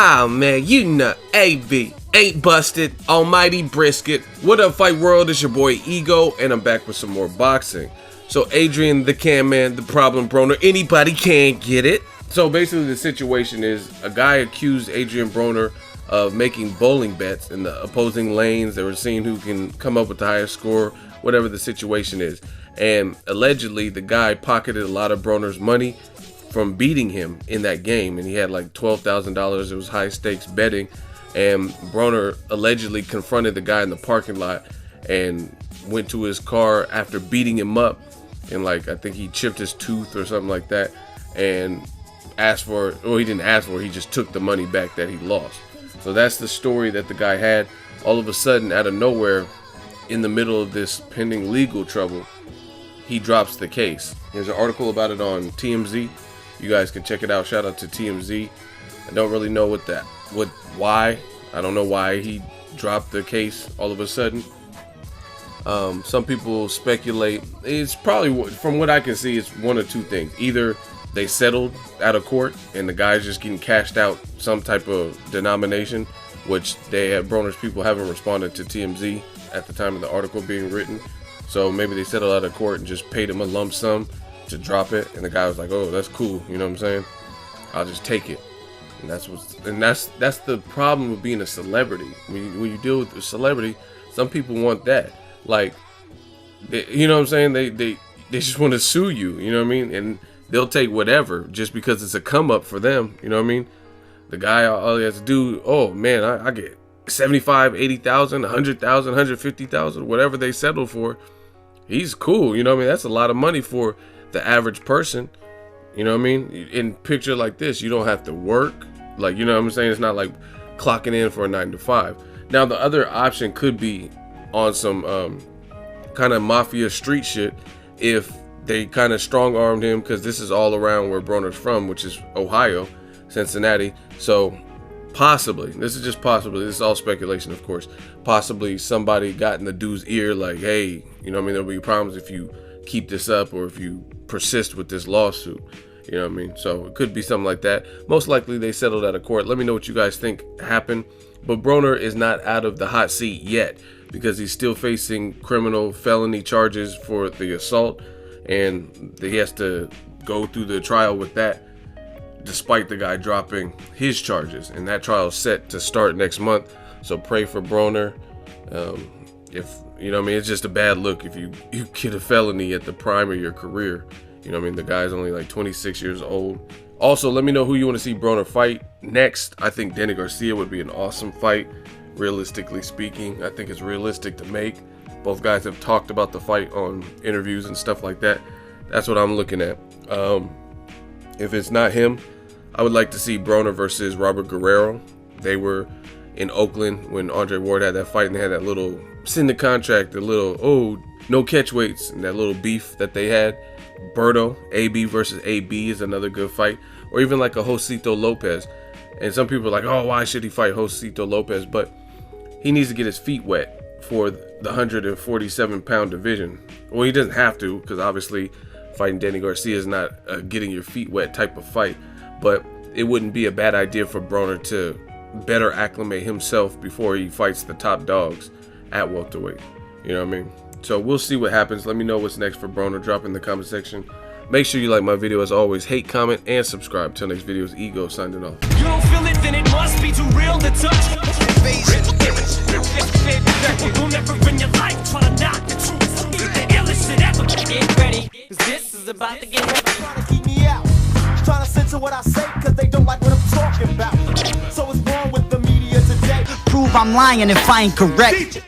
Ah man, you know AB ain't busted. Almighty brisket. What up, fight world? It's your boy Ego, and I'm back with some more boxing. So Adrian the Can Man, the problem Broner, anybody can get it. So basically the situation is a guy accused Adrian Broner of making bowling bets in the opposing lanes. They were seeing who can come up with the highest score, whatever the situation is. And allegedly the guy pocketed a lot of Broner's money from beating him in that game, and he had like $12,000. It was high stakes betting, and Broner allegedly confronted the guy in the parking lot and went to his car after beating him up, and like I think he chipped his tooth or something like that, and asked for, well, he didn't ask for it, he just took the money back that he lost. So that's the story that the guy had. All of a sudden, out of nowhere, in the middle of this pending legal trouble, he drops the case. There's an article about it on TMZ. You guys can check it out. Shout out to TMZ. I don't really know why. I don't know why he dropped the case all of a sudden. Some people speculate. It's probably, from what I can see, it's one of two things. Either they settled out of court and the guy's just getting cashed out some type of denomination, which Broner's people haven't responded to TMZ at the time of the article being written. So maybe they settled out of court and just paid him a lump sum to drop it, and the guy was like, oh, that's cool, you know what I'm saying, I'll just take it. And that's the problem with being a celebrity. When you deal with a celebrity, some people want that, like, you know what I'm saying, they just want to sue you, you know what I mean, and they'll take whatever just because it's a come up for them, you know what I mean. The guy, all he has to do, oh man, I get 75, 80,000, 100,000, 150,000, whatever they settle for, he's cool, you know what I mean. That's a lot of money for the average person, you know what I mean. In picture like this, you don't have to work, like, you know what I'm saying. It's not like clocking in for a 9 to 5. Now the other option could be on some kind of mafia street shit, if they kind of strong armed him, because this is all around where Broner's from, which is Ohio, Cincinnati. So possibly, this is just possibly, this is all speculation of course, possibly somebody got in the dude's ear like, hey, you know what I mean, there'll be problems if you keep this up or if you persist with this lawsuit, you know what I mean. So it could be something like that. Most likely they settled out of court. Let me know what you guys think happened. But Broner is not out of the hot seat yet, because he's still facing criminal felony charges for the assault, and he has to go through the trial with that, despite the guy dropping his charges, and that trial is set to start next month. So pray for Broner. If you know what I mean, it's just a bad look if you get a felony at the prime of your career. You know what I mean, the guy's only like 26 years old. Also, let me know who you want to see Broner fight next. I think Danny Garcia would be an awesome fight, realistically speaking. I think it's realistic to make. Both guys have talked about the fight on interviews and stuff like that. That's what I'm looking at. If it's not him, I would like to see Broner versus Robert Guerrero. They were in Oakland when Andre Ward had that fight, and they had that little send the contract, the little, oh, no catch weights, and that little beef that they had. Berto, AB versus AB is another good fight. Or even like a Josito Lopez. And some people are like, oh, why should he fight Josito Lopez? But he needs to get his feet wet for the 147-pound division. Well, he doesn't have to, because obviously fighting Danny Garcia is not a getting your feet wet type of fight. But it wouldn't be a bad idea for Broner to better acclimate himself before he fights the top dogs at welterweight. You know what I mean? So we'll see what happens. Let me know what's next for Broner. Drop in the comment section. Make sure you like my video as always. Hate, comment, and subscribe. Till next video is Ego signing off. You don't feel it, then it must be too real to touch. You'll never in your life try to knock the truth. The illest shit ever. Get ready, cause this is about to get heavy. Trying to keep me out, trying to censor what I say, cause they don't like what I'm talking about. So what's wrong with the media today? Prove I'm lying if I ain't correct.